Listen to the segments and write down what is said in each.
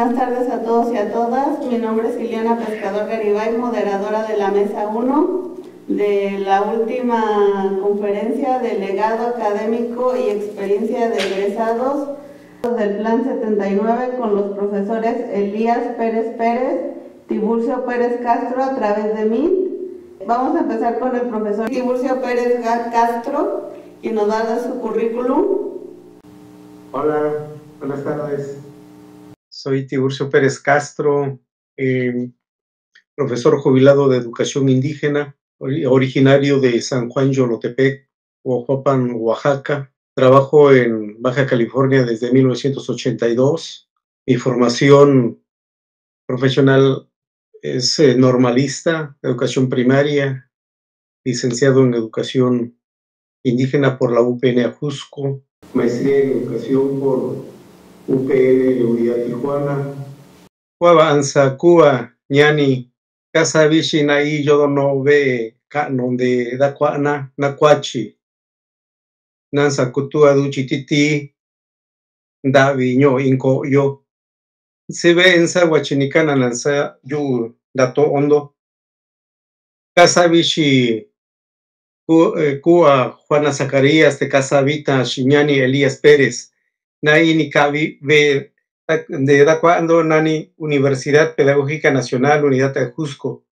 Buenas tardes a todos y a todas. Mi nombre es Ileana Pescador Garibay, moderadora de la Mesa 1 de la última conferencia de legado académico y experiencia de egresados del Plan 79 con los profesores Elías Pérez Pérez, Tiburcio Pérez Castro a través de Meet. Vamos a empezar con el profesor Tiburcio Pérez Castro, quien nos va a dar su currículum. Hola, buenas tardes. Soy Tiburcio Pérez Castro, profesor jubilado de educación indígena, originario de San Juan Yolotepec, Oaxapan, Oaxaca. Trabajo en Baja California desde 1982. Mi formación profesional es normalista, educación primaria, licenciado en educación indígena por la UPN Ajusco, maestría en educación por UPN Unidad Tijuana. Huavanza, Cuba, ñani, Casavishi, Nai, Yodono, Ve, Donde da Cuana, Nacuachi, Nansa, Cutua, Duchititi, Davi, Ño, Inco, Yo. Se ve en Saguachinicana, Nansa, Yu, Dato Hondo, Casavishi, Cuba, Juana Zacarías, de Casavita, Shiñani, Elías Pérez, Nai, Nicavi, Ve, de Dacuando, Nani, Universidad Pedagógica Nacional, Unidad de Ajusco.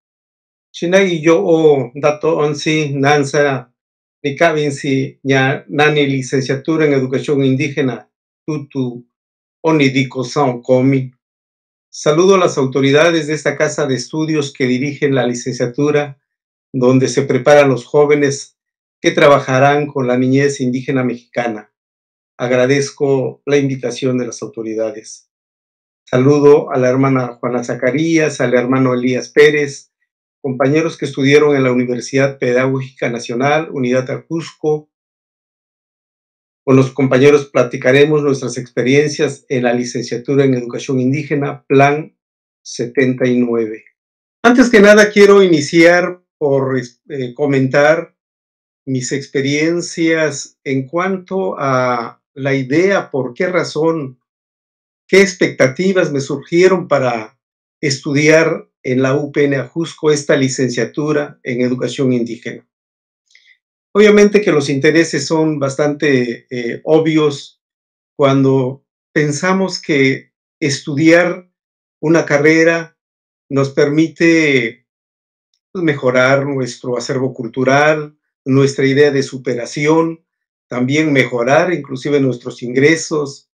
Shinai yo o dato onsi, Nansa, Nicabinsi, Nani, licenciatura en Educación Indígena, Tutu, Onidico Sao Comi. Saludo a las autoridades de esta casa de estudios que dirigen la licenciatura, donde se preparan los jóvenes que trabajarán con la niñez indígena mexicana. Agradezco la invitación de las autoridades. Saludo a la hermana Juana Zacarías, al hermano Elías Pérez, compañeros que estudiaron en la Universidad Pedagógica Nacional, Unidad de Ajusco. Con los compañeros platicaremos nuestras experiencias en la licenciatura en Educación Indígena, Plan 79. Antes que nada, quiero iniciar por comentar mis experiencias en cuanto a la idea, por qué razón, qué expectativas me surgieron para estudiar en la UPN Ajusco esta licenciatura en Educación Indígena. Obviamente que los intereses son bastante obvios cuando pensamos que estudiar una carrera nos permite mejorar nuestro acervo cultural, nuestra idea de superación, también mejorar inclusive nuestros ingresos.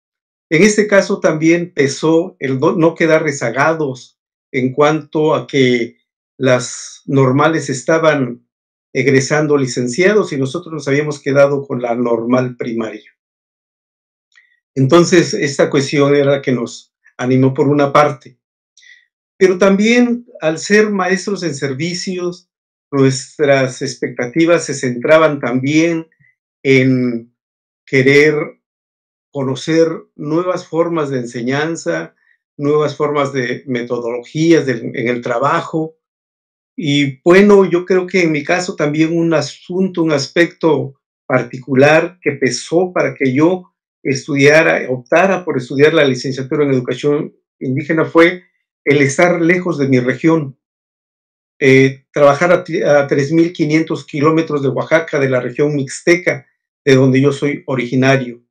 En este caso también pesó el no quedar rezagados en cuanto a que las normales estaban egresando licenciados y nosotros nos habíamos quedado con la normal primaria. Entonces, esta cuestión era la que nos animó por una parte. Pero también, al ser maestros en servicios, nuestras expectativas se centraban también en querer conocer nuevas formas de enseñanza, nuevas formas de metodologías en el trabajo. Y bueno, yo creo que en mi caso también un aspecto particular que pesó para que yo optara por estudiar la licenciatura en Educación Indígena fue el estar lejos de mi región. Trabajar a 3.500 kilómetros de Oaxaca, de la región mixteca, de donde yo soy originario.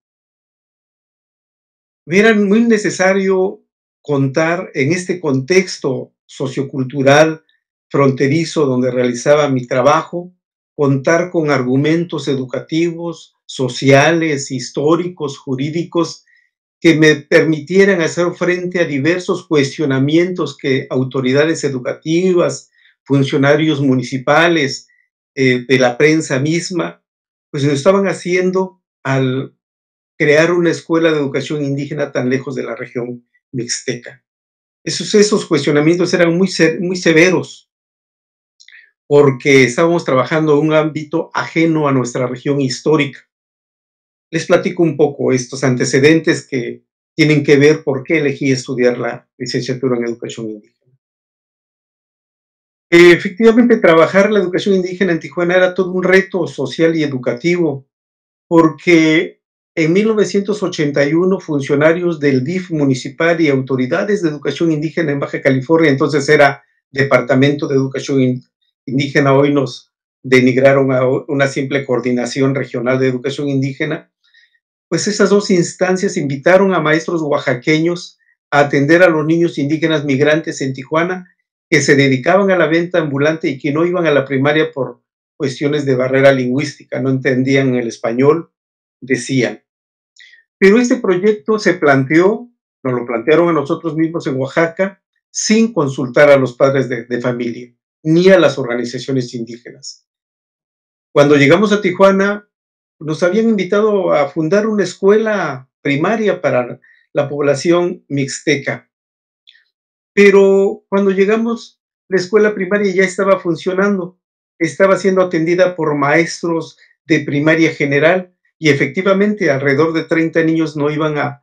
Era muy necesario contar en este contexto sociocultural fronterizo donde realizaba mi trabajo, contar con argumentos educativos, sociales, históricos, jurídicos, que me permitieran hacer frente a diversos cuestionamientos que autoridades educativas, funcionarios municipales, de la prensa misma, pues nos estaban haciendo al crear una escuela de educación indígena tan lejos de la región mixteca. Esos cuestionamientos eran muy severos, porque estábamos trabajando en un ámbito ajeno a nuestra región histórica. Les platico un poco estos antecedentes que tienen que ver por qué elegí estudiar la licenciatura en educación indígena. Efectivamente, trabajar la educación indígena en Tijuana era todo un reto social y educativo, porque En 1981, funcionarios del DIF municipal y autoridades de educación indígena en Baja California, entonces era Departamento de Educación Indígena, hoy nos denigraron a una simple coordinación regional de educación indígena, pues esas dos instancias invitaron a maestros oaxaqueños a atender a los niños indígenas migrantes en Tijuana que se dedicaban a la venta ambulante y que no iban a la primaria por cuestiones de barrera lingüística, no entendían el español, decían. Pero este proyecto se planteó, nos lo plantearon a nosotros mismos en Oaxaca, sin consultar a los padres de familia, ni a las organizaciones indígenas. Cuando llegamos a Tijuana, nos habían invitado a fundar una escuela primaria para la población mixteca. Pero cuando llegamos, la escuela primaria ya estaba funcionando, estaba siendo atendida por maestros de primaria general y efectivamente alrededor de 30 niños no iban a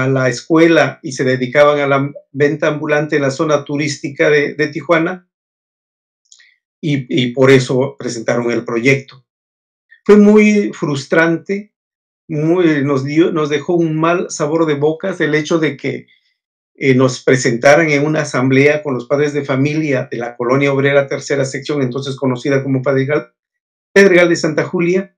la escuela y se dedicaban a la venta ambulante en la zona turística de Tijuana y por eso presentaron el proyecto. Fue muy frustrante, nos dejó un mal sabor de bocas el hecho de que nos presentaran en una asamblea con los padres de familia de la Colonia Obrera Tercera Sección, entonces conocida como Pedregal de Santa Julia,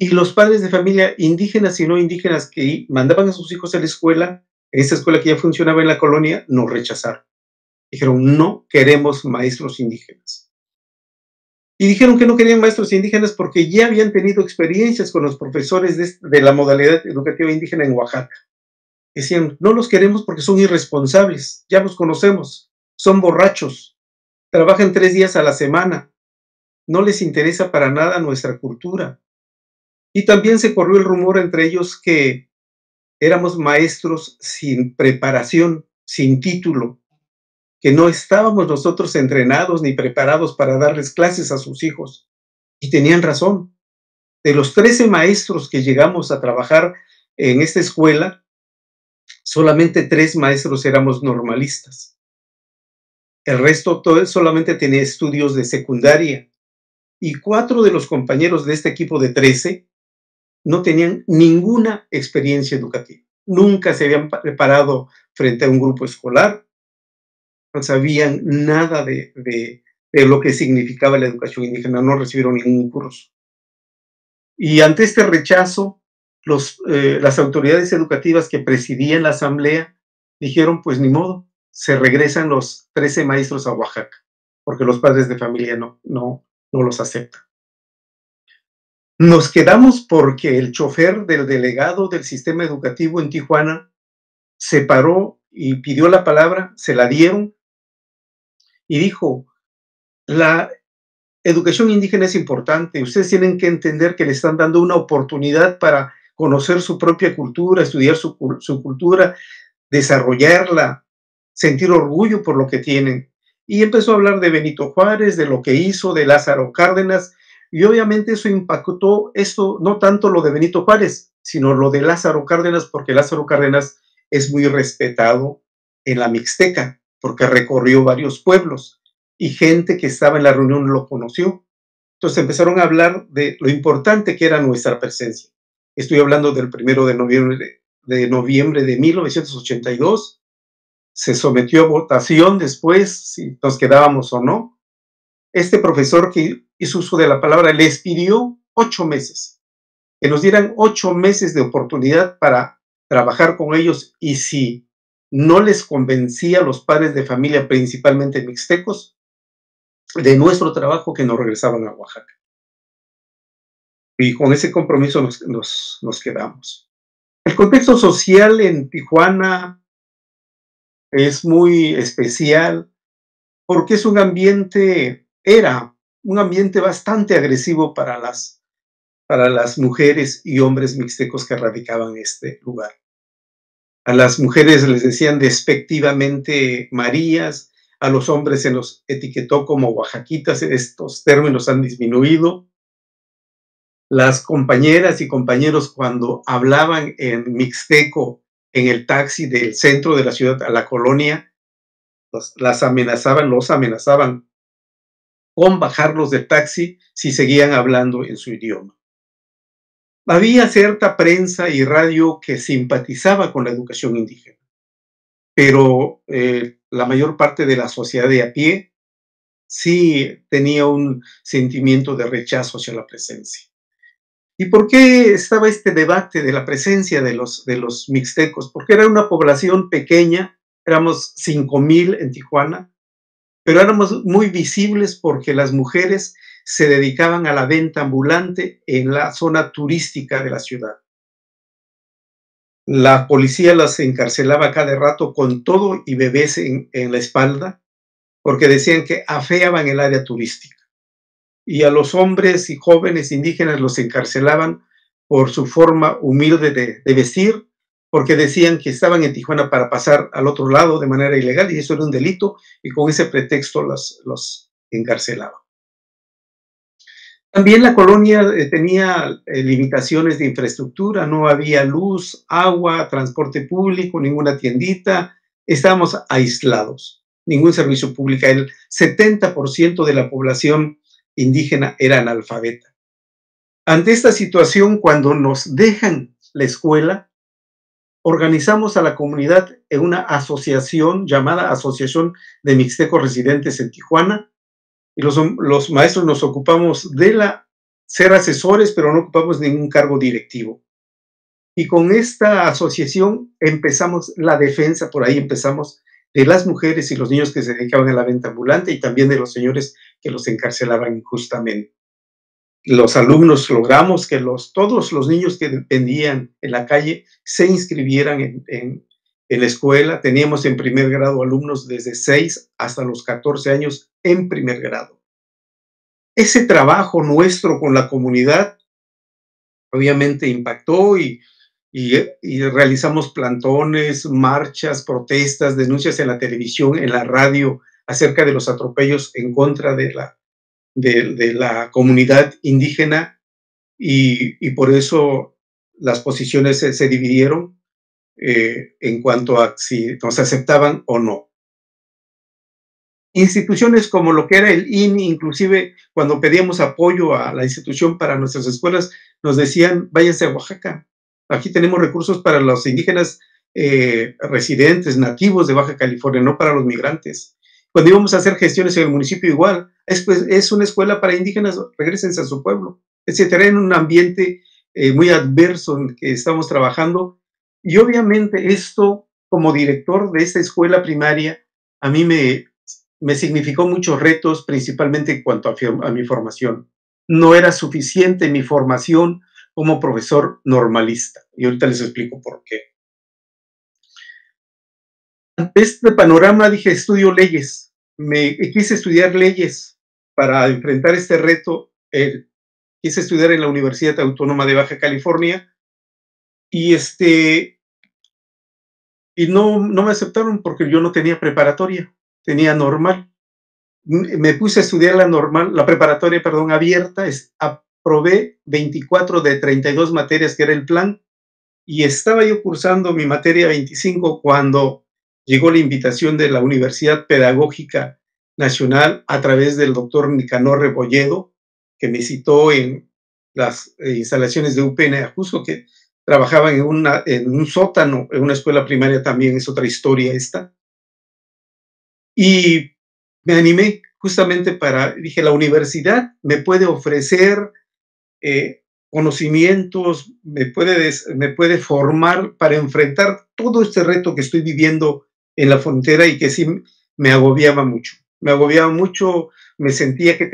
y los padres de familia indígenas y no indígenas que mandaban a sus hijos a la escuela, en esa escuela que ya funcionaba en la colonia, nos rechazaron. Dijeron, no queremos maestros indígenas. Y dijeron que no querían maestros indígenas porque ya habían tenido experiencias con los profesores de la modalidad educativa indígena en Oaxaca. Decían, no los queremos porque son irresponsables, ya los conocemos, son borrachos, trabajan 3 días a la semana, no les interesa para nada nuestra cultura. Y también se corrió el rumor entre ellos que éramos maestros sin preparación, sin título, que no estábamos nosotros entrenados ni preparados para darles clases a sus hijos. Y tenían razón. De los 13 maestros que llegamos a trabajar en esta escuela, solamente 3 maestros éramos normalistas. El resto solamente tenía estudios de secundaria. Y 4 de los compañeros de este equipo de 13 no tenían ninguna experiencia educativa. Nunca se habían preparado frente a un grupo escolar, no sabían nada de lo que significaba la educación indígena, no recibieron ningún curso. Y ante este rechazo, las autoridades educativas que presidían la asamblea dijeron, pues ni modo, se regresan los 13 maestros a Oaxaca, porque los padres de familia no los aceptan. Nos quedamos porque el chofer del delegado del sistema educativo en Tijuana se paró y pidió la palabra, se la dieron y dijo, la educación indígena es importante, ustedes tienen que entender que le están dando una oportunidad para conocer su propia cultura, estudiar su cultura, desarrollarla, sentir orgullo por lo que tienen. Y empezó a hablar de Benito Juárez, de lo que hizo, de Lázaro Cárdenas, y obviamente eso impactó, esto no tanto lo de Benito Juárez, sino lo de Lázaro Cárdenas, porque Lázaro Cárdenas es muy respetado en la Mixteca, porque recorrió varios pueblos y gente que estaba en la reunión lo conoció. Entonces empezaron a hablar de lo importante que era nuestra presencia. Estoy hablando del 1 de noviembre de 1982. Se sometió a votación después, si nos quedábamos o no. Este profesor que hizo uso de la palabra les pidió 8 meses, que nos dieran 8 meses de oportunidad para trabajar con ellos y si no les convencía a los padres de familia, principalmente mixtecos, de nuestro trabajo que nos regresaban a Oaxaca. Y con ese compromiso nos quedamos. El contexto social en Tijuana es muy especial porque es era un ambiente bastante agresivo para las mujeres y hombres mixtecos que radicaban en este lugar. A las mujeres les decían despectivamente Marías, a los hombres se los etiquetó como oaxaquitas, estos términos han disminuido. Las compañeras y compañeros cuando hablaban en mixteco en el taxi del centro de la ciudad a la colonia, los amenazaban con bajarlos del taxi si seguían hablando en su idioma. Había cierta prensa y radio que simpatizaba con la educación indígena, pero la mayor parte de la sociedad de a pie sí tenía un sentimiento de rechazo hacia la presencia. ¿Y por qué estaba este debate de la presencia de los mixtecos? Porque era una población pequeña, éramos 5,000 en Tijuana, pero éramos muy visibles porque las mujeres se dedicaban a la venta ambulante en la zona turística de la ciudad. La policía las encarcelaba cada rato con todo y bebés en la espalda, porque decían que afeaban el área turística. Y a los hombres y jóvenes indígenas los encarcelaban por su forma humilde de vestir, porque decían que estaban en Tijuana para pasar al otro lado de manera ilegal y eso era un delito, y con ese pretexto los encarcelaban. También la colonia tenía limitaciones de infraestructura, no había luz, agua, transporte público, ninguna tiendita, estábamos aislados, ningún servicio público. El 70% de la población indígena era analfabeta. Ante esta situación, cuando nos dejan la escuela, organizamos a la comunidad en una asociación llamada Asociación de Mixtecos Residentes en Tijuana, y los maestros nos ocupamos de ser asesores, pero no ocupamos ningún cargo directivo. Y con esta asociación empezamos la defensa, por ahí empezamos, de las mujeres y los niños que se dedicaban a la venta ambulante y también de los señores que los encarcelaban injustamente. Los alumnos logramos que todos los niños que vendían en la calle se inscribieran en la escuela. Teníamos en primer grado alumnos desde 6 hasta los 14 años en primer grado. Ese trabajo nuestro con la comunidad obviamente impactó y realizamos plantones, marchas, protestas, denuncias en la televisión, en la radio, acerca de los atropellos en contra de la comunidad indígena y por eso las posiciones se dividieron en cuanto a si nos aceptaban o no. Instituciones como lo que era el INI, inclusive cuando pedíamos apoyo a la institución para nuestras escuelas, nos decían, váyanse a Oaxaca, aquí tenemos recursos para los indígenas residentes, nativos de Baja California, no para los migrantes. Cuando íbamos a hacer gestiones en el municipio igual, es una escuela para indígenas, regresense a su pueblo, etcétera, en un ambiente muy adverso en que estamos trabajando. Y obviamente esto, como director de esta escuela primaria, a mí me significó muchos retos, principalmente en cuanto a mi formación. No era suficiente mi formación como profesor normalista. Y ahorita les explico por qué. Ante este panorama dije, estudio leyes. Quise estudiar leyes para enfrentar este reto. Quise estudiar en la Universidad Autónoma de Baja California y no me aceptaron porque yo no tenía preparatoria, tenía normal. Me puse a estudiar la normal, la preparatoria, perdón, abierta, aprobé 24 de 32 materias que era el plan y estaba yo cursando mi materia 25 cuando llegó la invitación de la Universidad Pedagógica Nacional a través del doctor Nicanor Rebolledo, que me citó en las instalaciones de UPN Ajusco, que trabajaban en un sótano, en una escuela primaria también, es otra historia esta. Y me animé justamente dije, la universidad me puede ofrecer conocimientos, me puede formar para enfrentar todo este reto que estoy viviendo en la frontera y que sí me agobiaba mucho. Me agobiaba mucho, me sentía que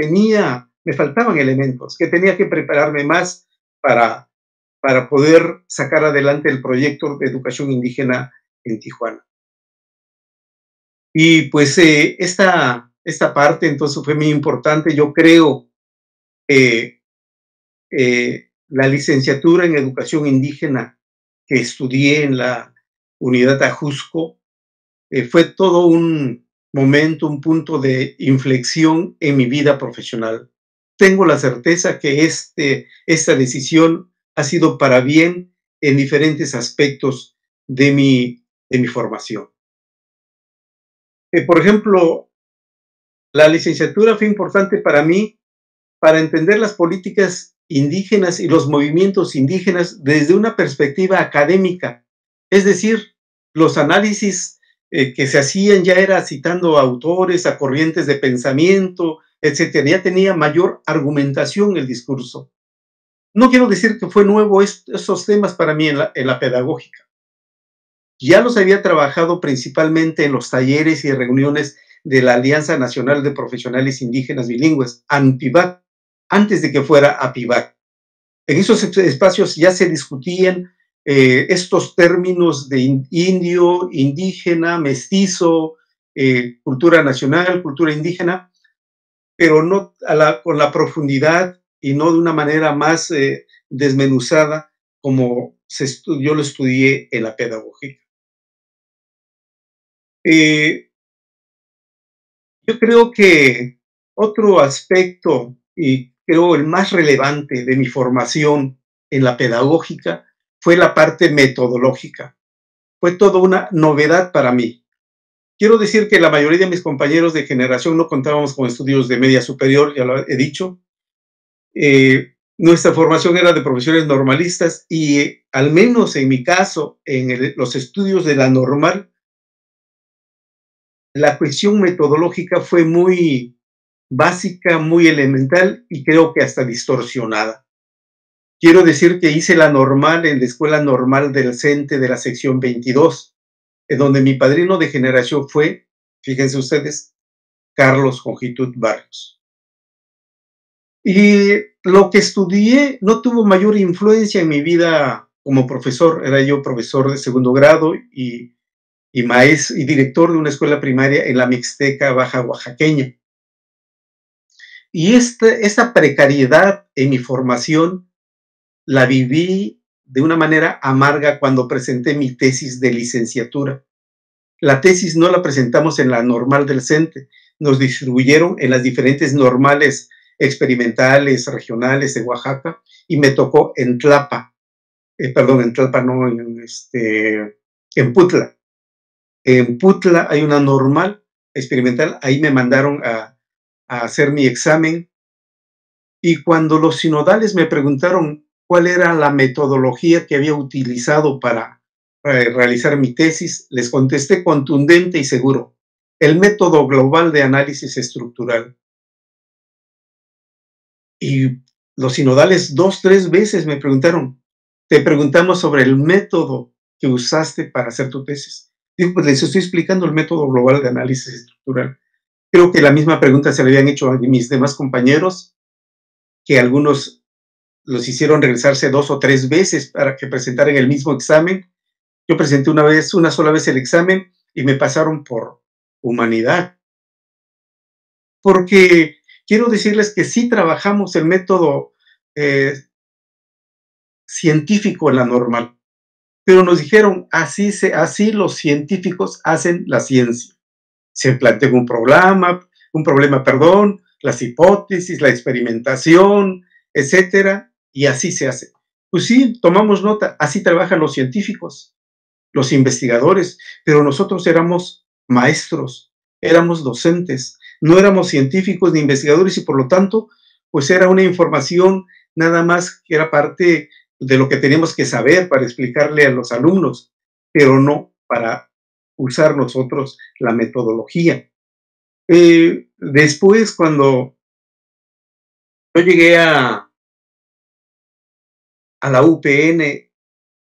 me faltaban elementos, que tenía que prepararme más para poder sacar adelante el proyecto de educación indígena en Tijuana. Y pues esta parte entonces fue muy importante. Yo creo que la licenciatura en educación indígena que estudié en la unidad Ajusco fue todo un momento, un punto de inflexión en mi vida profesional. Tengo la certeza que esta decisión ha sido para bien en diferentes aspectos de mi formación. Por ejemplo, la licenciatura fue importante para mí para entender las políticas indígenas y los movimientos indígenas desde una perspectiva académica. Es decir, los análisis que se hacían ya era citando a autores, a corrientes de pensamiento, etcétera. Ya tenía mayor argumentación el discurso. No quiero decir que fue nuevo esos temas para mí en la pedagógica. Ya los había trabajado principalmente en los talleres y reuniones de la Alianza Nacional de Profesionales Indígenas Bilingües, ANPIBAC, antes de que fuera APIBAC. En esos espacios ya se discutían estos términos de indio, indígena, mestizo, cultura nacional, cultura indígena, pero no con la profundidad y no de una manera más desmenuzada como yo lo estudié en la pedagogía. Yo creo que otro aspecto, y creo el más relevante de mi formación en la pedagógica, fue la parte metodológica. Fue toda una novedad para mí. Quiero decir que la mayoría de mis compañeros de generación no contábamos con estudios de media superior, ya lo he dicho. Nuestra formación era de profesores normalistas y al menos en mi caso, en los estudios de la normal, la cuestión metodológica fue muy básica, muy elemental y creo que hasta distorsionada. Quiero decir que hice la normal en la Escuela Normal del CENTE de la sección 22, en donde mi padrino de generación fue, fíjense ustedes, Carlos Jongitud Barrios. Y lo que estudié no tuvo mayor influencia en mi vida como profesor. Era yo profesor de segundo grado y maestro y director de una escuela primaria en la Mixteca Baja Oaxaqueña. Y esta precariedad en mi formación la viví de una manera amarga cuando presenté mi tesis de licenciatura. La tesis no la presentamos en la normal del CENTE, nos distribuyeron en las diferentes normales experimentales, regionales de Oaxaca, y me tocó en Tlapa, en Tlapa no, en Putla. En Putla hay una normal experimental, ahí me mandaron a hacer mi examen, y cuando los sinodales me preguntaron cuál era la metodología que había utilizado para realizar mi tesis, les contesté contundente y seguro: el método global de análisis estructural. Y los sinodales 2, 3 veces me preguntaron: te preguntamos sobre el método que usaste para hacer tu tesis. Digo, pues les estoy explicando el método global de análisis estructural. Creo que la misma pregunta se le habían hecho a mis demás compañeros, que algunos los hicieron regresarse 2 o 3 veces para que presentaran el mismo examen. Yo presenté una sola vez el examen y me pasaron por humanidad. Porque quiero decirles que sí trabajamos el método científico en la normal, pero nos dijeron, así los científicos hacen la ciencia. Se plantea un problema, las hipótesis, la experimentación, etcétera, y así se hace. Pues sí, tomamos nota, así trabajan los científicos, los investigadores, pero nosotros éramos maestros, éramos docentes, no éramos científicos ni investigadores y por lo tanto, pues era una información nada más que era parte de lo que teníamos que saber para explicarle a los alumnos, pero no para usar nosotros la metodología. Después, cuando yo llegué a la UPN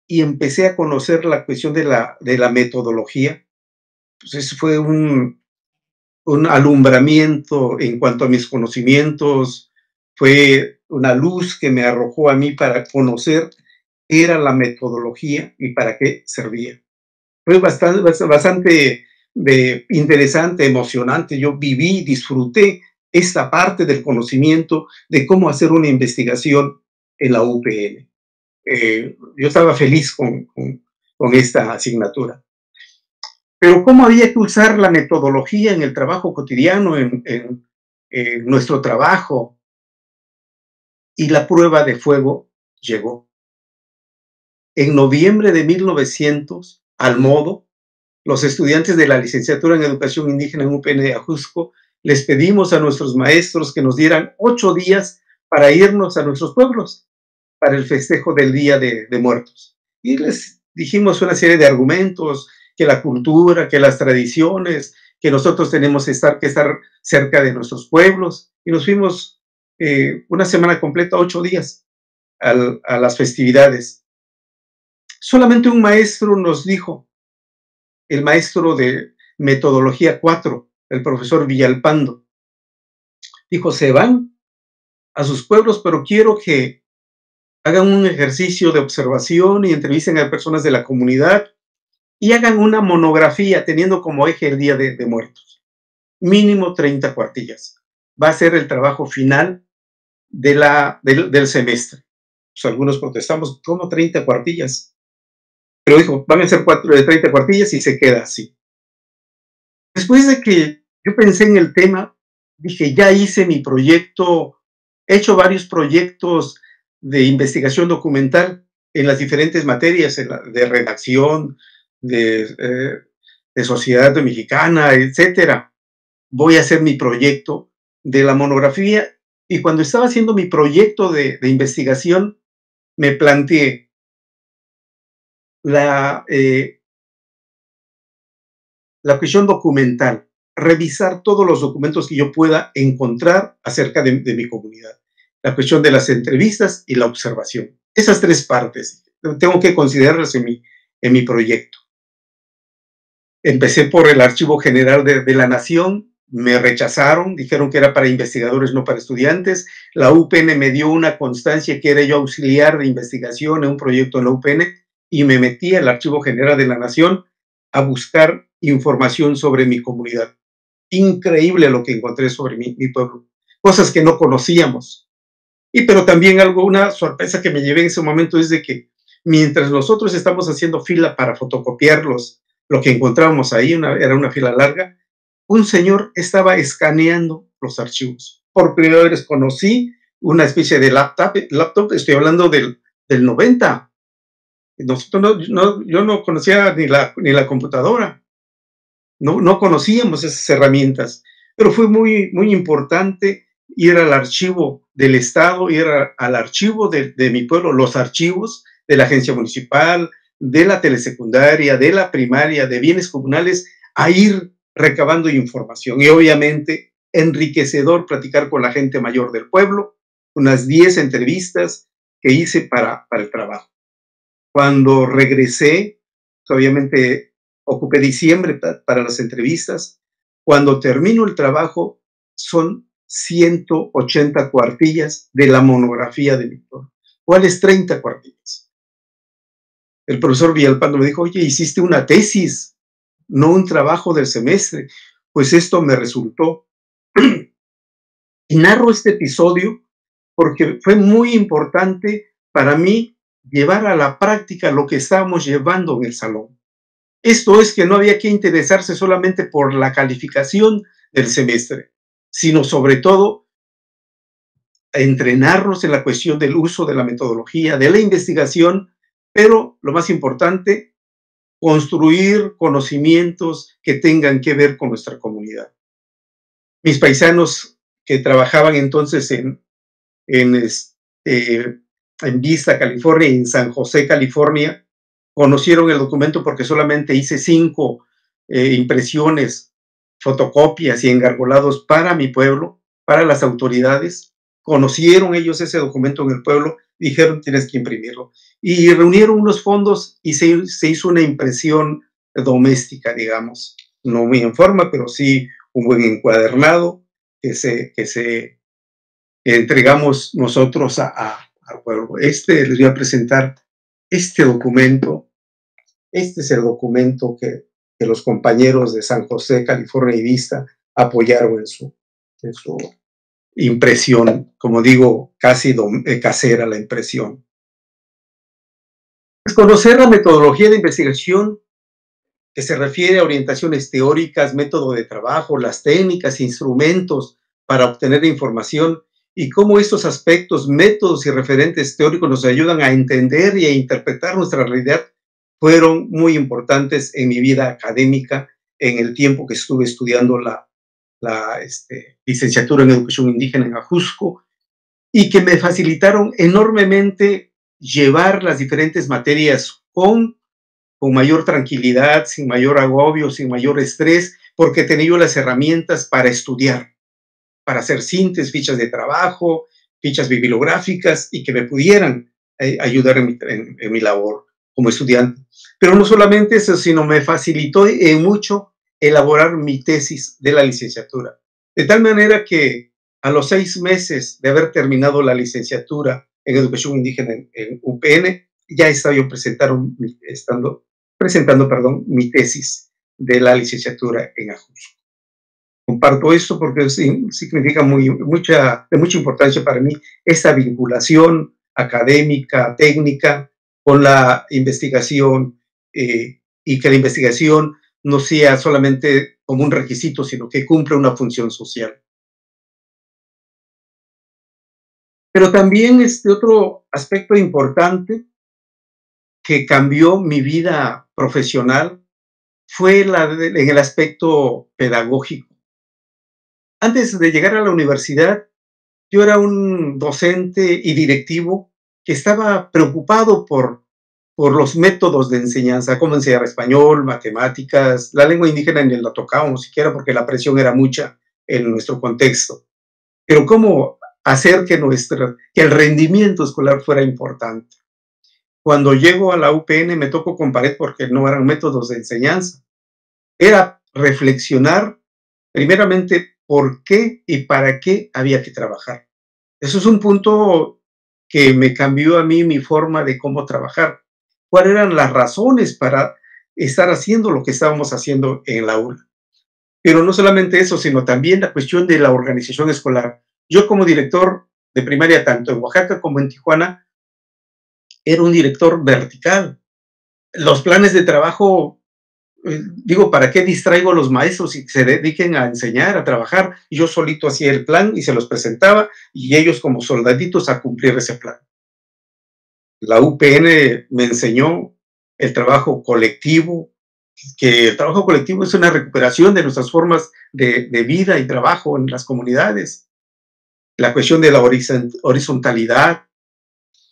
y empecé a conocer la cuestión de la metodología, pues eso fue un alumbramiento en cuanto a mis conocimientos, fue una luz que me arrojó a mí para conocer qué era la metodología y para qué servía. Fue bastante interesante, emocionante. Yo viví, disfruté esta parte del conocimiento de cómo hacer una investigación en la UPN. Yo estaba feliz con esta asignatura. Pero ¿cómo había que usar la metodología en el trabajo cotidiano, en nuestro trabajo? Y la prueba de fuego llegó. En noviembre de 1900, al modo, los estudiantes de la licenciatura en Educación Indígena en UPN de Ajusco les pedimos a nuestros maestros que nos dieran 8 días para irnos a nuestros pueblos para el festejo del Día de Muertos. Y les dijimos una serie de argumentos, que la cultura, que las tradiciones, que nosotros tenemos que estar cerca de nuestros pueblos. Y nos fuimos una semana completa, 8 días, a las festividades. Solamente un maestro nos dijo, el maestro de metodología 4, el profesor Villalpando, dijo, se van a sus pueblos, pero quiero que hagan un ejercicio de observación y entrevisten a personas de la comunidad y hagan una monografía teniendo como eje el Día de Muertos. Mínimo 30 cuartillas. Va a ser el trabajo final del semestre. Pues algunos protestamos, ¿cómo 30 cuartillas? Pero dijo, van a ser 30 cuartillas y se queda así. Después de que yo pensé en el tema, dije, ya hice mi proyecto, he hecho varios proyectos de investigación documental en las diferentes materias, de redacción, de sociedad mexicana, etcétera. Voy a hacer mi proyecto de la monografía y cuando estaba haciendo mi proyecto de investigación, me planteé la cuestión documental, revisar todos los documentos que yo pueda encontrar acerca de mi comunidad. La cuestión de las entrevistas y la observación. Esas 3 partes tengo que considerarlas en mi proyecto. Empecé por el Archivo General de la Nación, me rechazaron, dijeron que era para investigadores, no para estudiantes. La UPN me dio una constancia que era yo auxiliar de investigación en un proyecto en la UPN y me metí al Archivo General de la Nación a buscar información sobre mi comunidad. Increíble lo que encontré sobre mi pueblo, cosas que no conocíamos. Pero también una sorpresa que me llevé en ese momento es de que mientras nosotros estamos haciendo fila para fotocopiar lo que encontrábamos ahí, era una fila larga, un señor estaba escaneando los archivos. Por primera vez conocí una especie de laptop, estoy hablando del 90. Yo no conocía ni la computadora, no conocíamos esas herramientas, pero fue muy, muy importante ir al archivo del Estado, ir al archivo de mi pueblo, los archivos de la agencia municipal, de la telesecundaria, de la primaria, de bienes comunales, a ir recabando información. Y obviamente enriquecedor platicar con la gente mayor del pueblo, unas 10 entrevistas que hice para el trabajo. Cuando regresé, obviamente ocupé diciembre para las entrevistas. Cuando termino el trabajo, son 180 cuartillas de la monografía de Víctor. ¿Cuáles 30 cuartillas? El profesor Villalpando me dijo, oye, hiciste una tesis, no un trabajo del semestre. Pues esto me resultó. Y narro este episodio porque fue muy importante para mí llevar a la práctica lo que estábamos llevando en el salón. Esto es que no había que interesarse solamente por la calificación del semestre, sino sobre todo entrenarnos en la cuestión del uso de la metodología, de la investigación, pero lo más importante, construir conocimientos que tengan que ver con nuestra comunidad. Mis paisanos que trabajaban entonces en Vista, California, y en San José, California, conocieron el documento porque solamente hice 5 impresiones, fotocopias y engargolados para mi pueblo, para las autoridades. Conocieron ellos ese documento en el pueblo, dijeron tienes que imprimirlo. Y reunieron unos fondos y se hizo una impresión doméstica, digamos, no muy en forma, pero sí un buen encuadernado que entregamos nosotros al pueblo. Les voy a presentar este documento. Este es el documento que los compañeros de San José, California y Vista apoyaron en su impresión, como digo, casi casera la impresión. Pues conocer la metodología de investigación que se refiere a orientaciones teóricas, método de trabajo, las técnicas, instrumentos para obtener información y cómo estos aspectos, métodos y referentes teóricos nos ayudan a entender y a interpretar nuestra realidad fueron muy importantes en mi vida académica en el tiempo que estuve estudiando la licenciatura en educación indígena en Ajusco y que me facilitaron enormemente llevar las diferentes materias con mayor tranquilidad, sin mayor agobio, sin mayor estrés, porque tenía yo las herramientas para estudiar, para hacer síntesis, fichas de trabajo, fichas bibliográficas y que me pudieran ayudar en mi labor como estudiante. Pero no solamente eso, sino me facilitó mucho elaborar mi tesis de la licenciatura. De tal manera que a los 6 meses de haber terminado la licenciatura en Educación Indígena en UPN, ya estaba yo presentando, mi tesis de la licenciatura en Ajusco. Comparto esto porque significa de mucha importancia para mí esta vinculación académica, técnica, con la investigación y que la investigación no sea solamente como un requisito, sino que cumpla una función social. Pero también otro aspecto importante que cambió mi vida profesional fue en el aspecto pedagógico. Antes de llegar a la universidad, yo era un docente y directivo que estaba preocupado por los métodos de enseñanza, cómo enseñar español, matemáticas, la lengua indígena ni la tocábamos siquiera porque la presión era mucha en nuestro contexto. Pero cómo hacer que el rendimiento escolar fuera importante. Cuando llego a la UPN me tocó con pared porque no eran métodos de enseñanza. Era reflexionar primeramente por qué y para qué había que trabajar. Eso es un punto que me cambió a mí mi forma de cómo trabajar. ¿Cuáles eran las razones para estar haciendo lo que estábamos haciendo en la aula? Pero no solamente eso, sino también la cuestión de la organización escolar. Yo como director de primaria, tanto en Oaxaca como en Tijuana, era un director vertical. Los planes de trabajo, digo, ¿para qué distraigo a los maestros y se dediquen a enseñar, a trabajar? Yo solito hacía el plan y se los presentaba y ellos como soldaditos a cumplir ese plan. La UPN me enseñó el trabajo colectivo, que el trabajo colectivo es una recuperación de nuestras formas de vida y trabajo en las comunidades. La cuestión de la horizontalidad,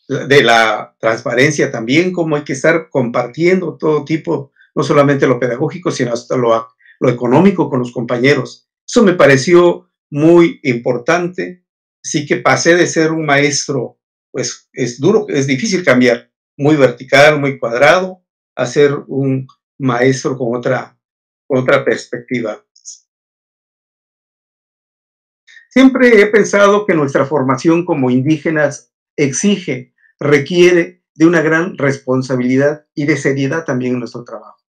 de la transparencia también, cómo hay que estar compartiendo todo tipo, no solamente lo pedagógico, sino hasta lo económico con los compañeros. Eso me pareció muy importante. Sí que pasé de ser un maestro, pues es duro, es difícil cambiar, muy vertical, muy cuadrado, a ser un maestro con otra perspectiva. Siempre he pensado que nuestra formación como indígenas requiere de una gran responsabilidad y de seriedad también en nuestro trabajo,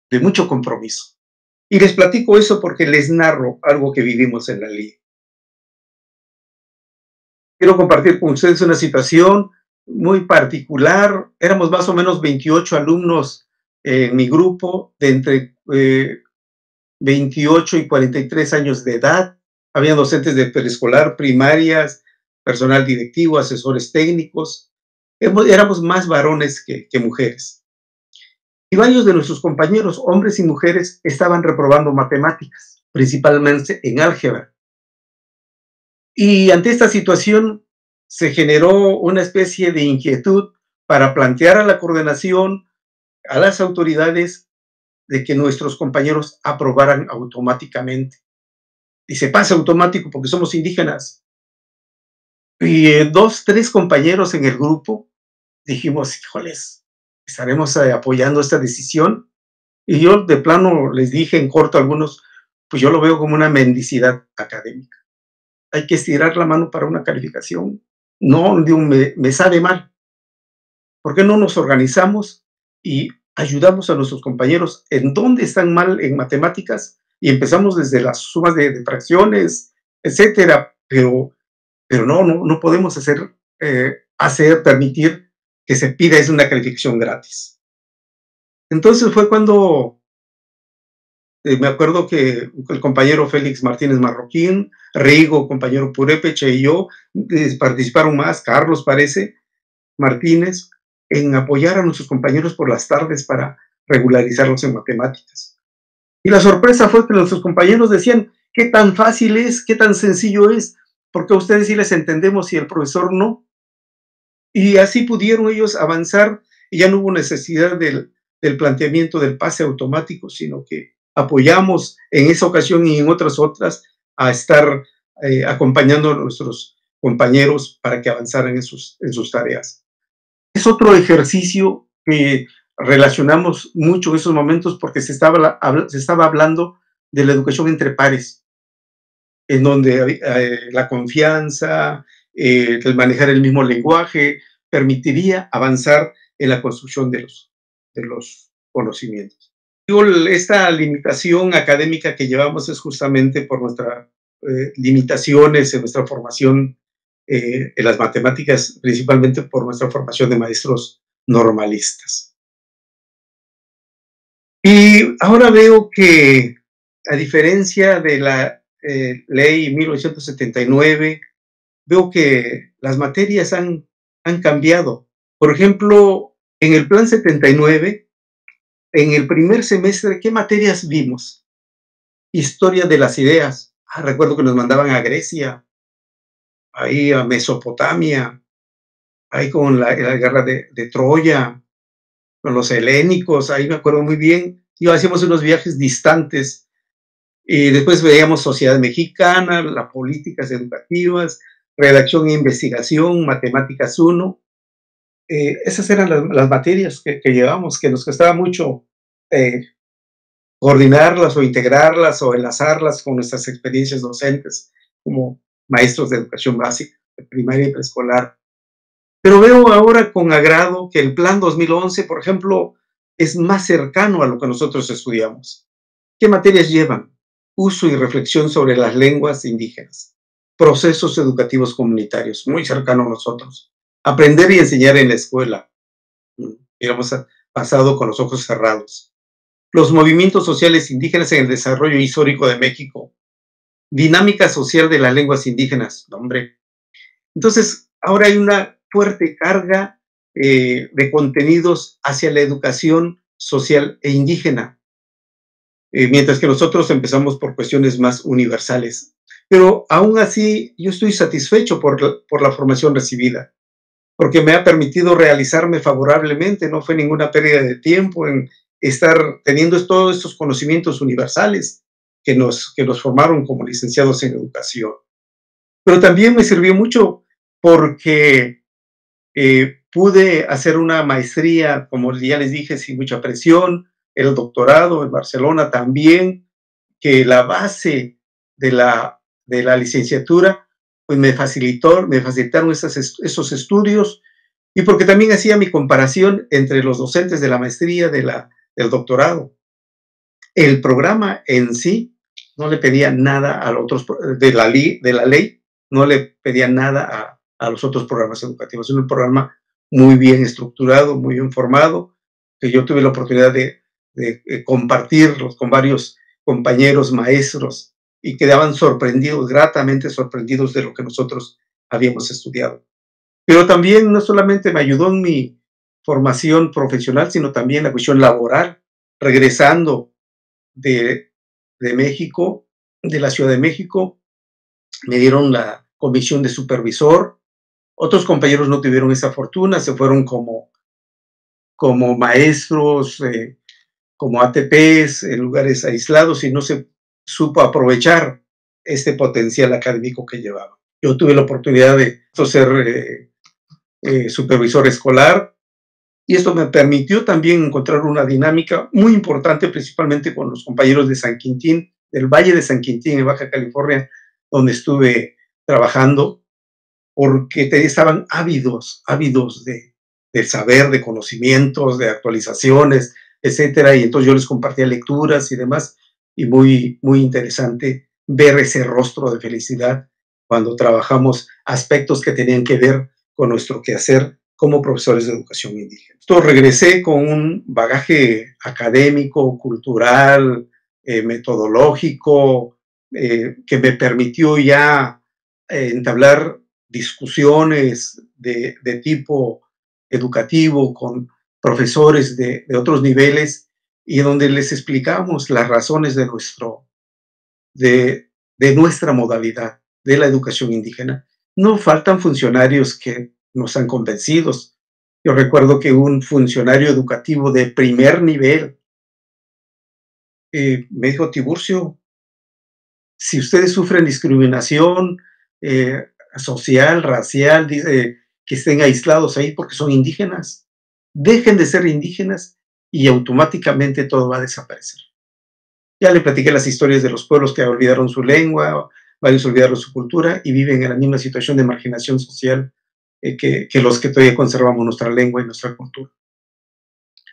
de mucho compromiso. Y les platico eso porque les narro algo que vivimos en la LIE. Quiero compartir con ustedes una situación muy particular. Éramos más o menos 28 alumnos en mi grupo, de entre 28 y 43 años de edad. Había docentes de preescolar, primarias, personal directivo, asesores técnicos. Éramos más varones que mujeres. Y varios de nuestros compañeros, hombres y mujeres, estaban reprobando matemáticas, principalmente en álgebra. Y ante esta situación se generó una especie de inquietud para plantear a la coordinación, a las autoridades, de que nuestros compañeros aprobaran automáticamente. Y se pasa automático porque somos indígenas. Y 2, 3 compañeros en el grupo dijimos, híjoles, ¿estaremos apoyando esta decisión? Y yo de plano les dije en corto a algunos, pues yo lo veo como una mendicidad académica. Hay que estirar la mano para una calificación. No, me sabe mal. ¿Por qué no nos organizamos y ayudamos a nuestros compañeros en dónde están mal en matemáticas? Y empezamos desde las sumas de fracciones, etcétera, pero no podemos permitir que se pida una calificación gratis. Entonces fue cuando me acuerdo que el compañero Félix Martínez Marroquín, Rigo, compañero Purépecha y yo participaron más, Carlos parece, Martínez, en apoyar a nuestros compañeros por las tardes para regularizarlos en matemáticas. Y la sorpresa fue que nuestros compañeros decían, qué tan fácil es, qué tan sencillo es, porque a ustedes sí les entendemos y el profesor no. Y así pudieron ellos avanzar y ya no hubo necesidad del planteamiento del pase automático, sino que apoyamos en esa ocasión y en otras a estar acompañando a nuestros compañeros para que avanzaran en sus tareas. Es otro ejercicio que relacionamos mucho en esos momentos porque se estaba hablando de la educación entre pares, en donde la confianza, el manejar el mismo lenguaje, permitiría avanzar en la construcción de los conocimientos. Esta limitación académica que llevamos es justamente por nuestras limitaciones en nuestra formación en las matemáticas, principalmente por nuestra formación de maestros normalistas. Y ahora veo que, a diferencia de la ley 1979, veo que las materias han cambiado. Por ejemplo, en el plan 79, en el primer semestre, ¿qué materias vimos? Historia de las ideas. Recuerdo que nos mandaban a Grecia, ahí a Mesopotamia, ahí con la guerra de Troya, con los helénicos, ahí me acuerdo muy bien. Y hacíamos unos viajes distantes. Y después veíamos sociedad mexicana, las políticas educativas, redacción e investigación, matemáticas 1. Esas eran las materias que llevamos, que nos costaba mucho coordinarlas o integrarlas o enlazarlas con nuestras experiencias docentes como maestros de educación básica, de primaria y preescolar. Pero veo ahora con agrado que el Plan 2011, por ejemplo, es más cercano a lo que nosotros estudiamos. ¿Qué materias llevan? Uso y reflexión sobre las lenguas indígenas, procesos educativos comunitarios, muy cercano a nosotros. Aprender y enseñar en la escuela, digamos, pasado con los ojos cerrados. Los movimientos sociales indígenas en el desarrollo histórico de México. Dinámica social de las lenguas indígenas, hombre. Entonces, ahora hay una fuerte carga de contenidos hacia la educación social e indígena, mientras que nosotros empezamos por cuestiones más universales. Pero aún así, yo estoy satisfecho por la formación recibida, porque me ha permitido realizarme favorablemente, no fue ninguna pérdida de tiempo en estar teniendo todos estos conocimientos universales que nos formaron como licenciados en educación. Pero también me sirvió mucho porque pude hacer una maestría, como ya les dije, sin mucha presión, el doctorado en Barcelona también, que la base de la licenciatura pues me facilitaron esos estudios, y porque también hacía mi comparación entre los docentes de la maestría, del doctorado. El programa en sí no le pedía nada a los otros, de la ley, no le pedía nada a los otros programas educativos. Es un programa muy bien estructurado, muy bien formado, que yo tuve la oportunidad de compartirlos con varios compañeros maestros y quedaban sorprendidos, gratamente sorprendidos de lo que nosotros habíamos estudiado. Pero también no solamente me ayudó en mi formación profesional, sino también la cuestión laboral, regresando de México, de la Ciudad de México, me dieron la comisión de supervisor. Otros compañeros no tuvieron esa fortuna, se fueron como maestros, como ATPs en lugares aislados y no se supo aprovechar este potencial académico que llevaba. Yo tuve la oportunidad de ser supervisor escolar, y esto me permitió también encontrar una dinámica muy importante, principalmente con los compañeros de San Quintín, del Valle de San Quintín, en Baja California, donde estuve trabajando, porque estaban ávidos de saber, de conocimientos, de actualizaciones, etcétera, y entonces yo les compartía lecturas y demás, y muy, muy interesante ver ese rostro de felicidad cuando trabajamos aspectos que tenían que ver con nuestro quehacer como profesores de educación indígena. Entonces regresé con un bagaje académico, cultural, metodológico, que me permitió ya entablar discusiones de tipo educativo con profesores de otros niveles, y donde les explicamos las razones de nuestra modalidad. de la educación indígena. No faltan funcionarios que nos han convencido. Yo recuerdo que un funcionario educativo de primer nivel me dijo: Tiburcio, si ustedes sufren discriminación social, racial, que estén aislados ahí porque son indígenas, dejen de ser indígenas y automáticamente todo va a desaparecer. Ya le platiqué las historias de los pueblos que olvidaron su lengua, varios olvidaron su cultura y viven en la misma situación de marginación social que los que todavía conservamos nuestra lengua y nuestra cultura.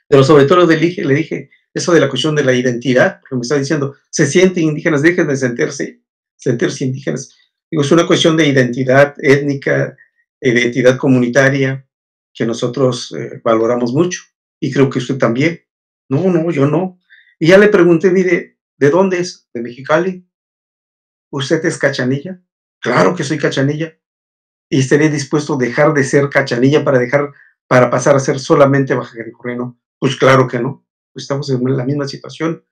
Pero sobre todo le dije eso de la cuestión de la identidad, porque me está diciendo, se sienten indígenas, dejen de sentirse indígenas. Digo, es una cuestión de identidad étnica, identidad comunitaria, que nosotros valoramos mucho, y creo que usted también. No, yo no. Y ya le pregunté, mire, ¿de dónde es? ¿De Mexicali? ¿Usted es cachanilla? Claro que soy cachanilla. ¿Y estaría dispuesto a dejar de ser cachanilla para pasar a ser solamente baja californiano? Pues claro que no. Estamos en la misma situación.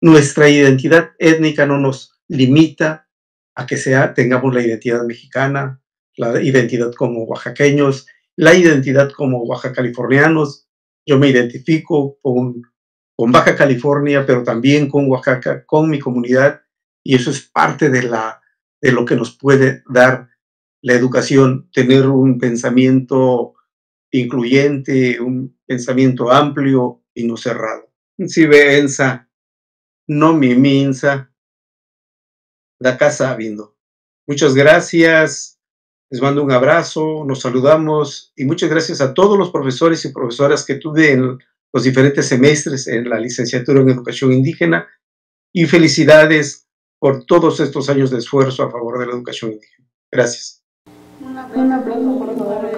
Nuestra identidad étnica no nos limita a que tengamos la identidad mexicana, la identidad como oaxaqueños, la identidad como baja californianos. Yo me identifico con Baja California, pero también con Oaxaca, con mi comunidad, y eso es parte de lo que nos puede dar la educación, tener un pensamiento incluyente, un pensamiento amplio y no cerrado. Si venza, no mi minsa, la casa viendo. Muchas gracias, les mando un abrazo, nos saludamos y muchas gracias a todos los profesores y profesoras que tuve en los diferentes semestres en la licenciatura en educación indígena y felicidades por todos estos años de esfuerzo a favor de la educación indígena. Gracias. Un aplauso, por favor.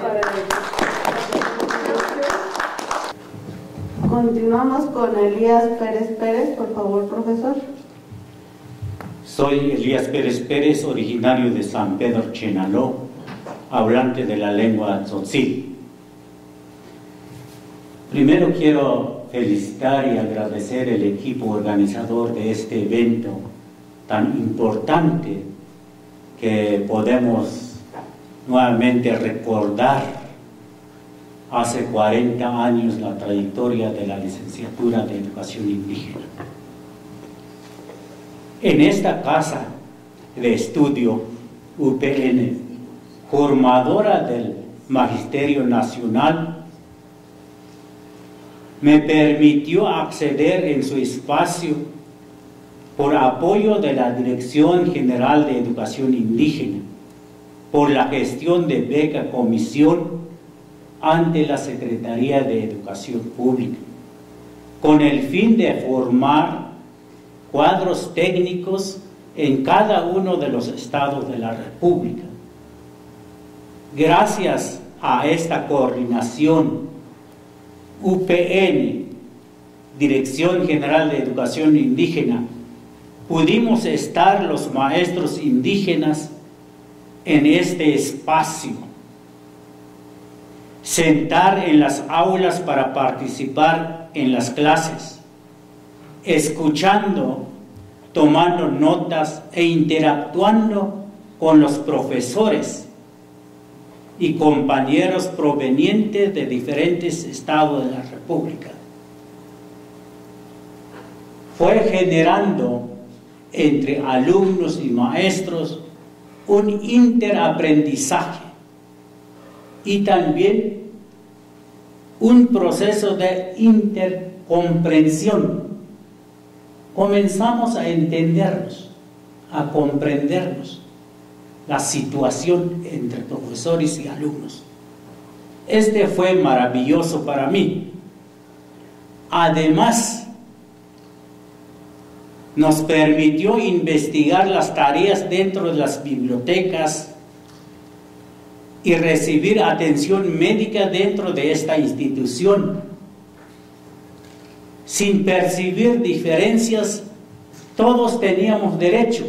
Continuamos con Elías Pérez Pérez, por favor, profesor. Soy Elías Pérez Pérez, originario de San Pedro Chenaló, hablante de la lengua tzotzil. Primero quiero felicitar y agradecer al equipo organizador de este evento tan importante que podemos nuevamente recordar hace 40 años la trayectoria de la licenciatura de Educación Indígena. En esta casa de estudio UPN, formadora del Magisterio Nacional, me permitió acceder en su espacio por apoyo de la Dirección General de Educación Indígena, por la gestión de beca comisión ante la Secretaría de Educación Pública, con el fin de formar cuadros técnicos en cada uno de los estados de la República. Gracias a esta coordinación, UPN, Dirección General de Educación Indígena, pudimos estar los maestros indígenas en este espacio, sentar en las aulas para participar en las clases, escuchando, tomando notas e interactuando con los profesores y compañeros provenientes de diferentes estados de la República. Fue generando entre alumnos y maestros un interaprendizaje y también un proceso de intercomprensión. Comenzamos a entendernos, a comprendernos, la situación entre profesores y alumnos. Este fue maravilloso para mí. Además, nos permitió investigar las tareas dentro de las bibliotecas y recibir atención médica dentro de esta institución. Sin percibir diferencias, todos teníamos derecho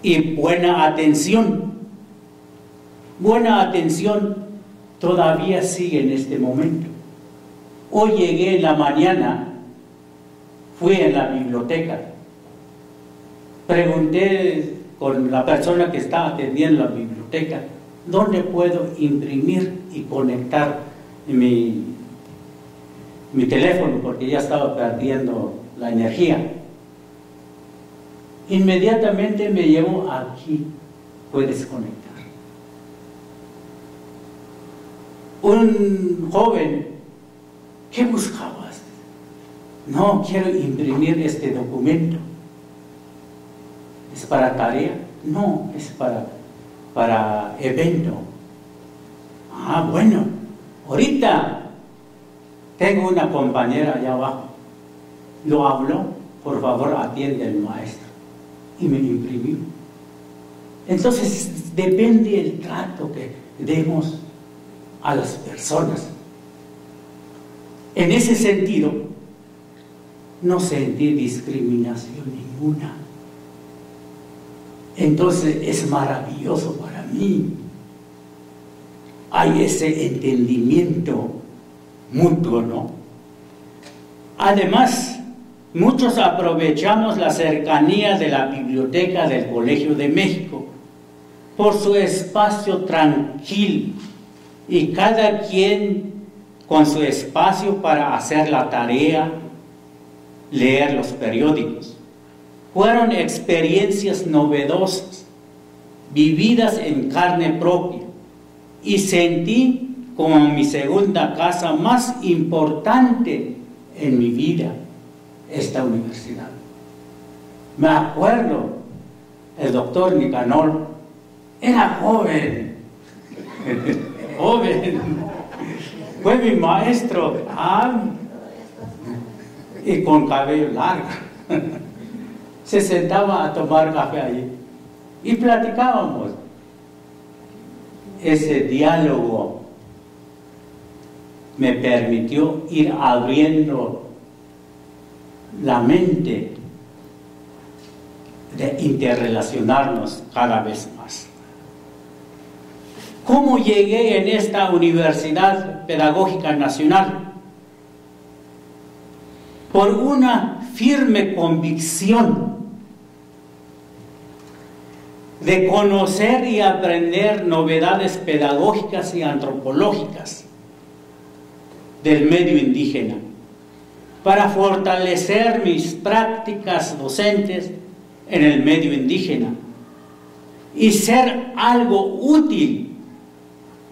y buena atención. Buena atención todavía sigue en este momento. Hoy llegué en la mañana, fui en la biblioteca pregunté con la persona que está atendiendo la biblioteca, ¿dónde puedo imprimir y conectar mi teléfono? Porque ya estaba perdiendo la energía. Inmediatamente me llevó aquí, puedes conectar. Un joven, ¿qué buscabas? No, quiero imprimir este documento. ¿Es para tarea? No, es para evento. Ah, bueno, ahorita tengo una compañera allá abajo. Lo habló, por favor atiende al maestro. Y me imprimió. Entonces depende del trato que demos a las personas. En ese sentido, no sentí discriminación ninguna. Entonces es maravilloso para mí. Hay ese entendimiento mutuo, ¿no? Además, muchos aprovechamos la cercanía de la biblioteca del Colegio de México por su espacio tranquilo y cada quien con su espacio para hacer la tarea, leer los periódicos. Fueron experiencias novedosas, vividas en carne propia, y sentí como mi segunda casa más importante en mi vida esta universidad. Me acuerdo, el doctor Nicanor era joven, joven, fue mi maestro, y con cabello largo. Se sentaba a tomar café allí y platicábamos. Ese diálogo me permitió ir abriendo la mente de interrelacionarnos cada vez más. ¿Cómo llegué en esta Universidad Pedagógica Nacional? Por una firme convicción de conocer y aprender novedades pedagógicas y antropológicas del medio indígena, para fortalecer mis prácticas docentes en el medio indígena y ser algo útil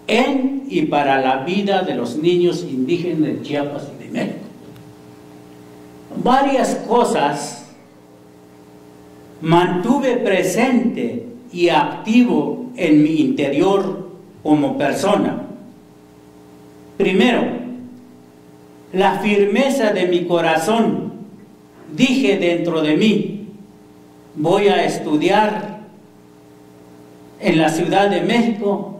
en y para la vida de los niños indígenas de Chiapas y de México. Varias cosas mantuve presente y activo en mi interior como persona. Primero, la firmeza de mi corazón. Dije dentro de mí, voy a estudiar en la Ciudad de México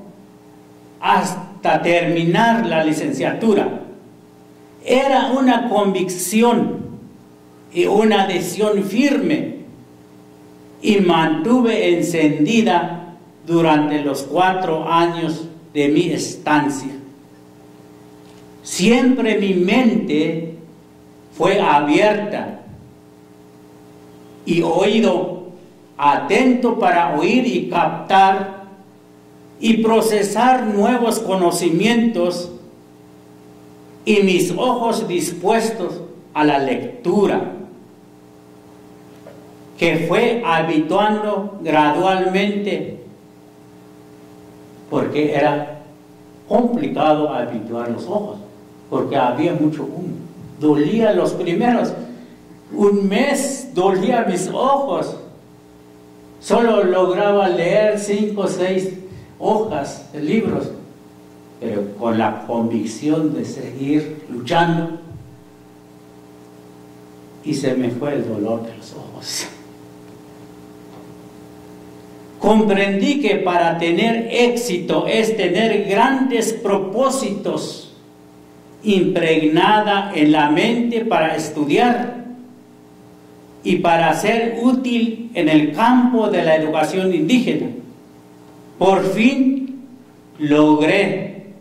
hasta terminar la licenciatura. Era una convicción y una decisión firme, y mantuve encendida durante los 4 años de mi estancia. Siempre mi mente fue abierta y oído atento para oír y captar y procesar nuevos conocimientos, y mis ojos dispuestos a la lectura, que fue habituando gradualmente, porque era complicado habituar los ojos, porque había mucho humo. Dolía los primeros, un mes dolía mis ojos. Solo lograba leer 5 o 6 hojas de libros, pero con la convicción de seguir luchando, y se me fue el dolor de los ojos. Comprendí que para tener éxito es tener grandes propósitos impregnada en la mente para estudiar y para ser útil en el campo de la educación indígena. Por fin logré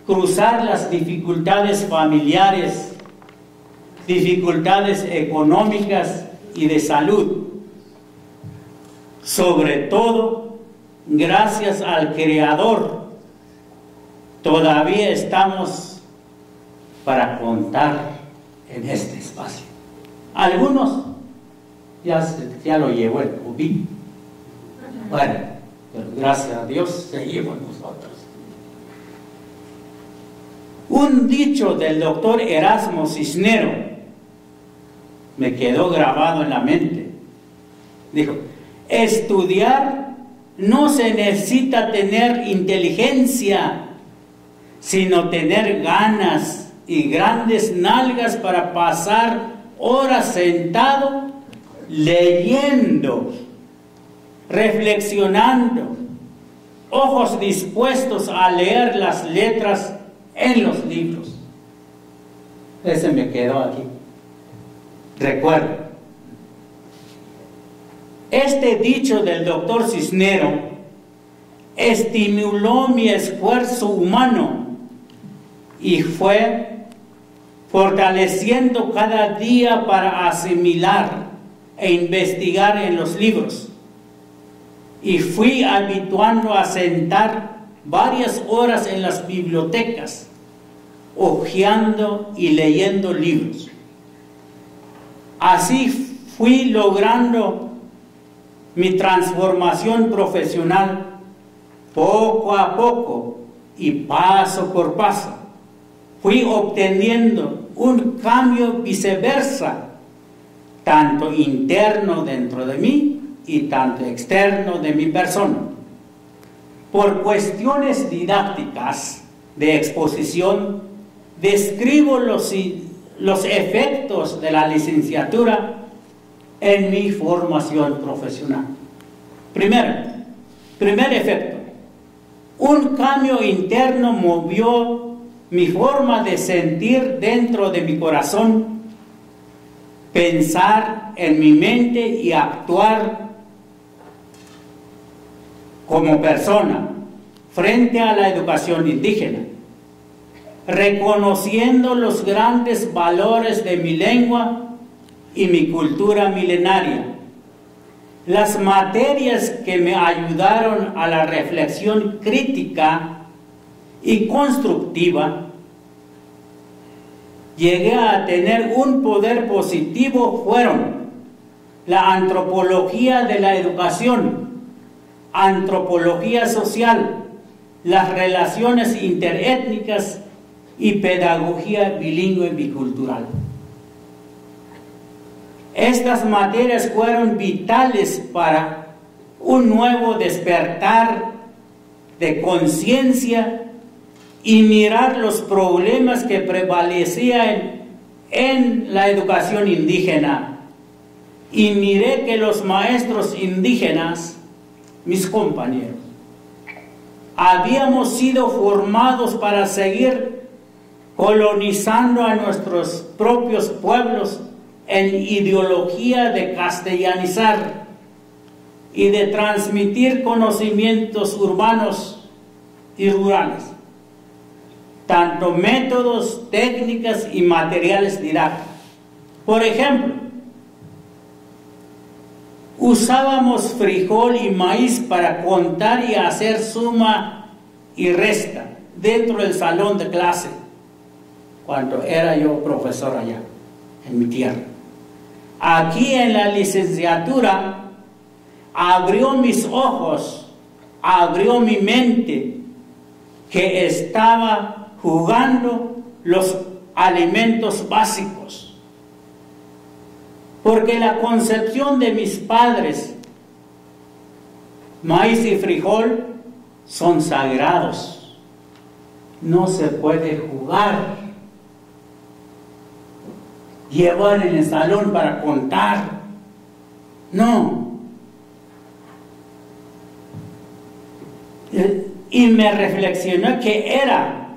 cruzar las dificultades familiares, dificultades económicas y de salud, Sobre todo, gracias al Creador, todavía estamos para contar en este espacio. Algunos ya lo llevó el COVID. Bueno, pero gracias a Dios seguimos nosotros. Un dicho del doctor Erasmo Cisnero me quedó grabado en la mente. Dijo: estudiar no se necesita tener inteligencia, sino tener ganas y grandes nalgas para pasar horas sentado leyendo, reflexionando, ojos dispuestos a leer las letras en los libros. Ese me quedó aquí. Recuerdo, este dicho del doctor Cisnero estimuló mi esfuerzo humano y fue fortaleciendo cada día para asimilar e investigar en los libros. Y fui habituando a sentar varias horas en las bibliotecas, hojeando y leyendo libros. Así fui logrando mi transformación profesional poco a poco y paso por paso. Fui obteniendo un cambio viceversa, tanto interno dentro de mí y tanto externo de mi persona. Por cuestiones didácticas de exposición, describo los efectos de la licenciatura en mi formación profesional. Primer efecto: un cambio interno movió mi forma de sentir dentro de mi corazón, pensar en mi mente y actuar como persona frente a la educación indígena, reconociendo los grandes valores de mi lengua y mi cultura milenaria. Las materias que me ayudaron a la reflexión crítica y constructiva, llegué a tener un poder positivo, fueron la antropología de la educación, antropología social, las relaciones interétnicas y pedagogía bilingüe bicultural. Estas materias fueron vitales para un nuevo despertar de conciencia y mirar los problemas que prevalecían en la educación indígena. Y miré que los maestros indígenas, mis compañeros, habíamos sido formados para seguir colonizando a nuestros propios pueblos en ideología de castellanizar y de transmitir conocimientos urbanos y rurales, tanto métodos, técnicas y materiales didácticos. Por ejemplo, usábamos frijol y maíz para contar y hacer suma y resta dentro del salón de clase, cuando era yo profesor allá, en mi tierra. Aquí en la licenciatura abrió mis ojos, abrió mi mente, que estaba jugando los alimentos básicos. Porque la concepción de mis padres, maíz y frijol, son sagrados. No se puede jugar, llevar en el salón para contar. No. Y me reflexionó que era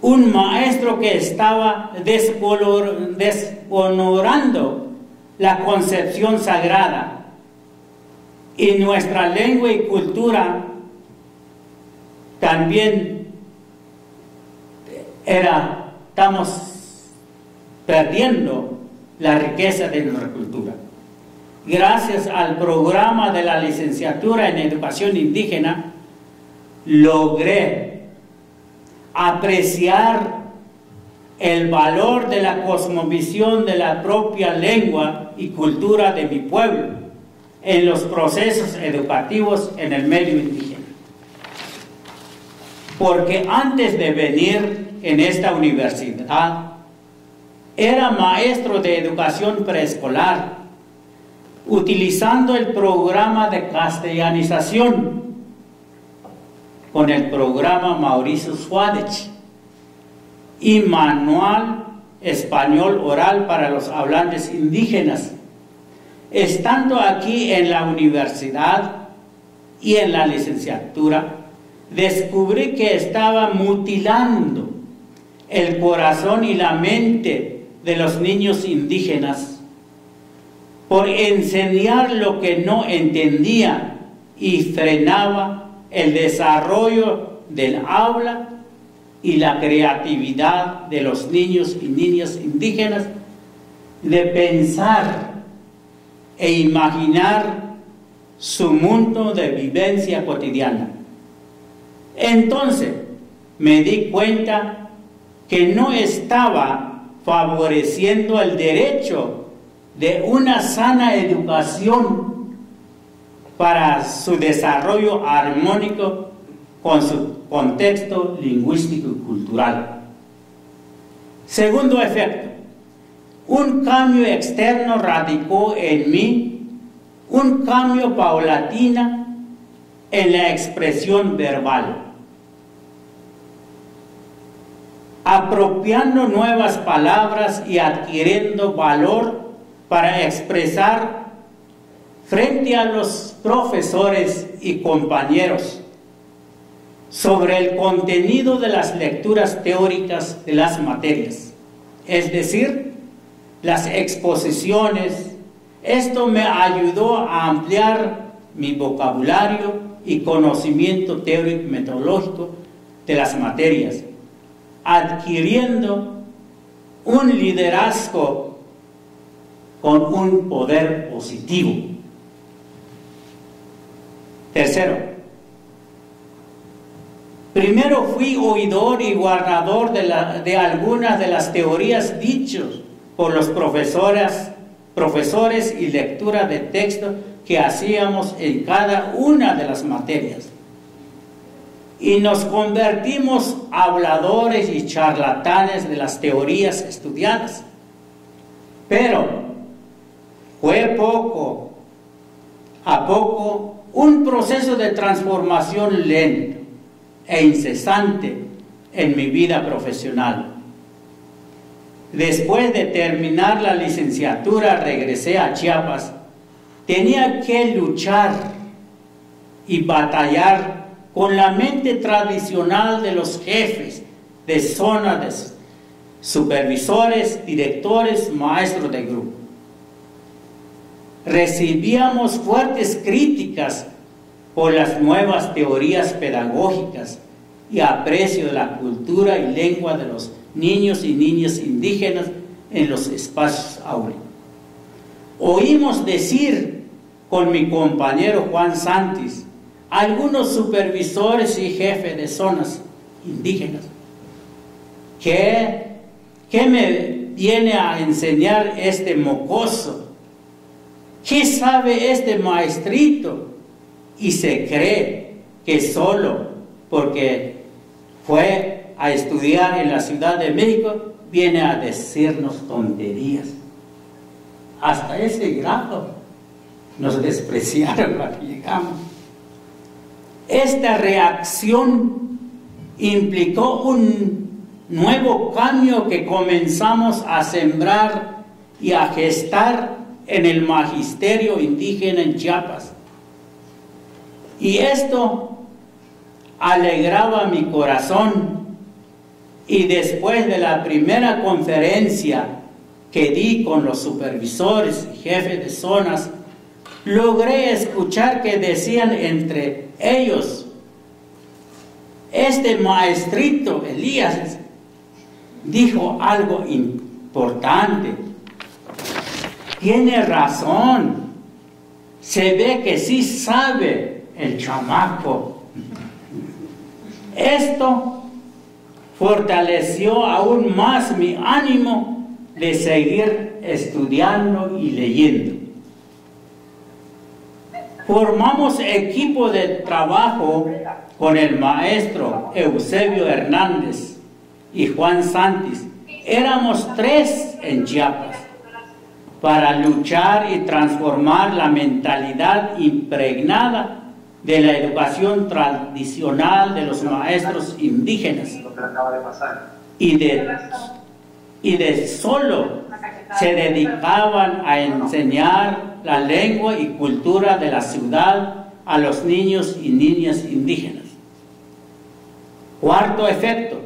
un maestro que estaba deshonorando la concepción sagrada, y nuestra lengua y cultura también estamos perdiendo la riqueza de nuestra cultura. gracias al programa de la licenciatura en educación indígena, logré apreciar el valor de la cosmovisión de la propia lengua y cultura de mi pueblo en los procesos educativos en el medio indígena. Porque antes de venir en esta universidad, era maestro de educación preescolar, utilizando el programa de castellanización con el programa Mauricio Suárez y manual español oral para los hablantes indígenas. Estando aquí en la universidad y en la licenciatura, descubrí que estaba mutilando el corazón y la mente de los niños indígenas por enseñar lo que no entendía y frenaba el desarrollo del habla y la creatividad de los niños y niñas indígenas de pensar e imaginar su mundo de vivencia cotidiana. Entonces me di cuenta que no estaba favoreciendo el derecho de una sana educación para su desarrollo armónico con su contexto lingüístico y cultural. Segundo efecto, un cambio externo radicó en mí, un cambio paulatino en la expresión verbal, apropiando nuevas palabras y adquiriendo valor para expresar frente a los profesores y compañeros sobre el contenido de las lecturas teóricas de las materias, es decir, las exposiciones. Esto me ayudó a ampliar mi vocabulario y conocimiento teórico y metodológico de las materias, adquiriendo un liderazgo con un poder positivo. Tercero, primero fui oidor y guardador de algunas de las teorías dichas por los profesores y lectura de texto que hacíamos en cada una de las materias. Y nos convertimos habladores y charlatanes de las teorías estudiadas. Pero fue poco a poco un proceso de transformación lento e incesante en mi vida profesional. Después de terminar la licenciatura, regresé a Chiapas. Tenía que luchar y batallar con la mente tradicional de los jefes de zona, de supervisores, directores, maestros de grupo. Recibíamos fuertes críticas por las nuevas teorías pedagógicas y aprecio de la cultura y lengua de los niños y niñas indígenas en los espacios áureos. Oímos decir con mi compañero Juan Santis, algunos supervisores y jefes de zonas indígenas, ¿qué me viene a enseñar este mocoso? ¿Qué sabe este maestrito? Y se cree que solo porque fue a estudiar en la Ciudad de México viene a decirnos tonterías. Hasta ese grado nos despreciaron cuando llegamos. Esta reacción implicó un nuevo cambio que comenzamos a sembrar y a gestar en el magisterio indígena en Chiapas. Y esto alegraba mi corazón. Y después de la primera conferencia que di con los supervisores y jefes de zonas, logré escuchar que decían entre ellos, este maestrito Elías dijo algo importante, tiene razón, Se ve que sí sabe el chamaco. Esto fortaleció aún más mi ánimo de seguir estudiando y leyendo. Formamos equipo de trabajo con el maestro Eusebio Hernández y Juan Santis. Éramos 3 en Chiapas para luchar y transformar la mentalidad impregnada de la educación tradicional de los maestros indígenas y de solo se dedicaban a enseñar la lengua y cultura de la ciudad a los niños y niñas indígenas. Cuarto efecto,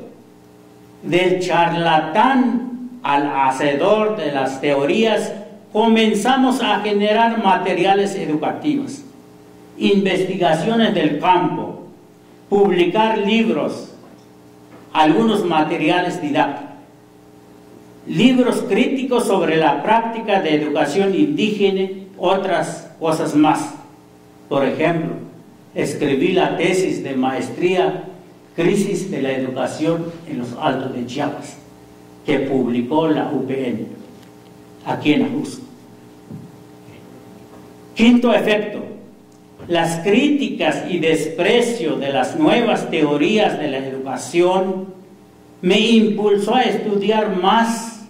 del charlatán al hacedor de las teorías, comenzamos a generar materiales educativos, investigaciones del campo, publicar libros, algunos materiales didácticos, libros críticos sobre la práctica de educación indígena, otras cosas más. Por ejemplo, escribí la tesis de maestría Crisis de la Educación en los Altos de Chiapas, que publicó la UPN, aquí en Ajusco. Quinto efecto, las críticas y desprecio de las nuevas teorías de la educación me impulsó a estudiar más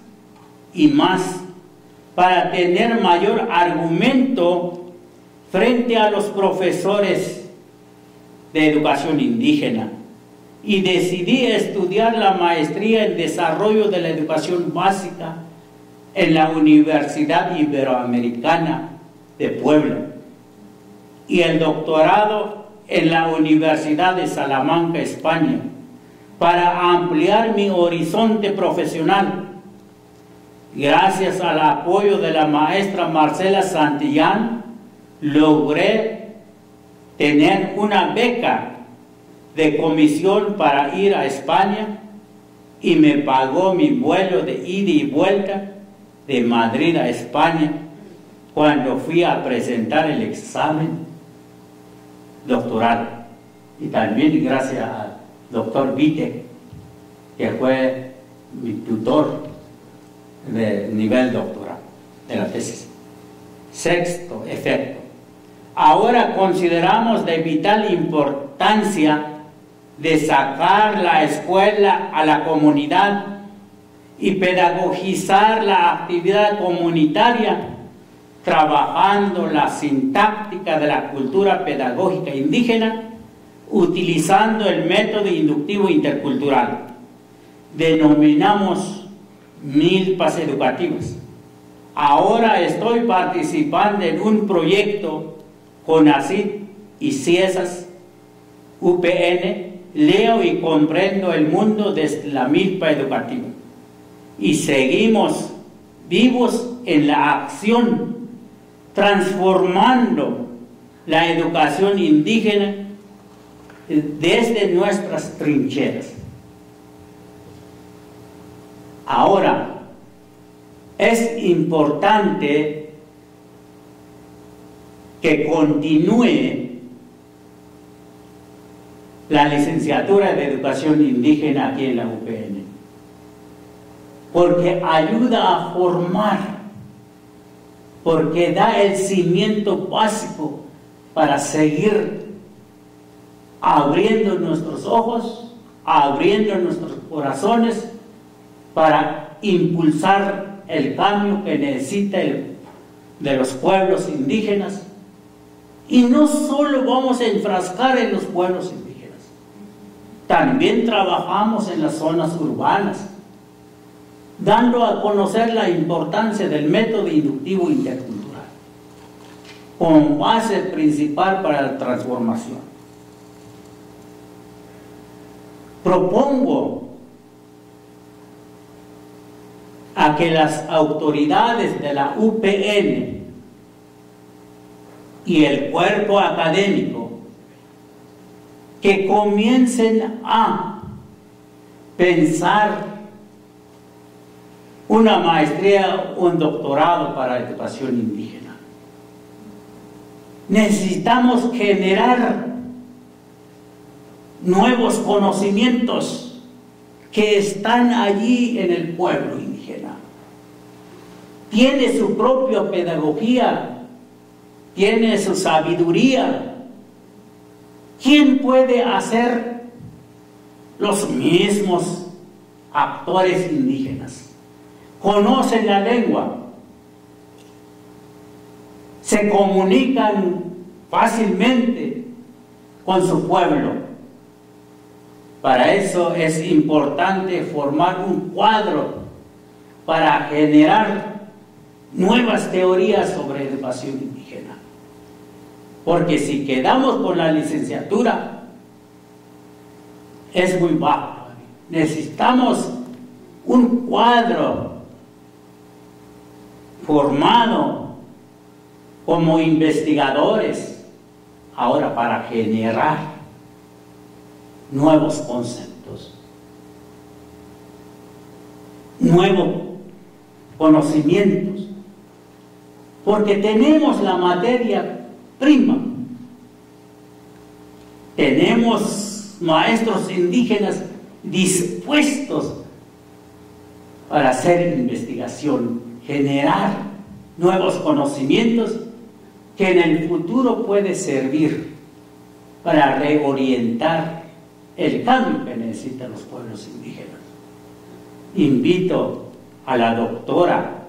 y más para tener mayor argumento frente a los profesores de educación indígena, y decidí estudiar la maestría en desarrollo de la educación básica en la Universidad Iberoamericana de Puebla y el doctorado en la Universidad de Salamanca, España, para ampliar mi horizonte profesional. Gracias al apoyo de la maestra Marcela Santillán, logré tener una beca de comisión para ir a España y me pagó mi vuelo de ida y vuelta de Madrid a España cuando fui a presentar el examen doctoral. Y también gracias al doctor Vitek, que fue mi tutor de nivel doctoral de la tesis. Sexto efecto, ahora consideramos de vital importancia de sacar la escuela a la comunidad y pedagogizar la actividad comunitaria, trabajando la sintáctica de la cultura pedagógica indígena, utilizando el método inductivo intercultural. Denominamos milpas educativas. Ahora estoy participando en un proyecto con ACID y CIESAS, UPN, leo y comprendo el mundo desde la milpa educativa. Y seguimos vivos en la acción, transformando la educación indígena desde nuestras trincheras. Ahora, es importante que continúe la licenciatura de educación indígena aquí en la UPN, porque ayuda a formar, porque da el cimiento básico para seguir abriendo nuestros ojos, abriendo nuestros corazones, para impulsar el cambio que necesita de los pueblos indígenas. Y no solo vamos a enfrascar en los pueblos indígenas, también trabajamos en las zonas urbanas, dando a conocer la importancia del método inductivo intercultural como base principal para la transformación. Propongo a que las autoridades de la UPN y el cuerpo académico que comiencen a pensar una maestría, un doctorado para educación indígena. Necesitamos generar nuevos conocimientos que están allí en el pueblo indígena. Tiene su propia pedagogía, tiene su sabiduría. ¿Quién puede hacer los mismos actores indígenas? Conocen la lengua, se comunican fácilmente con su pueblo. Para eso es importante formar un cuadro para generar nuevas teorías sobre educación indígena. Porque si quedamos con la licenciatura, es muy bajo. Necesitamos un cuadro formado como investigadores ahora para generar nuevos conceptos, nuevos conocimientos, porque tenemos la materia prima, tenemos maestros indígenas dispuestos para hacer investigación, generar nuevos conocimientos que en el futuro puede servir para reorientar el cambio que necesitan los pueblos indígenas. Invito a la doctora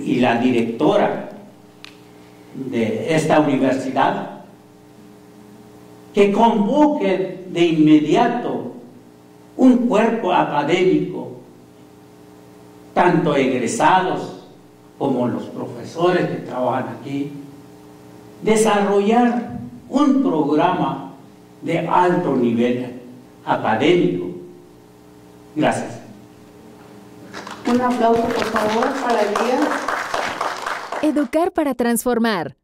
y la directora de esta universidad que convoque de inmediato un cuerpo académico, tanto egresados como los profesores que trabajan aquí, desarrollar un programa de alto nivel académico. Gracias. Un aplauso, por favor, para Elías. Educar para transformar.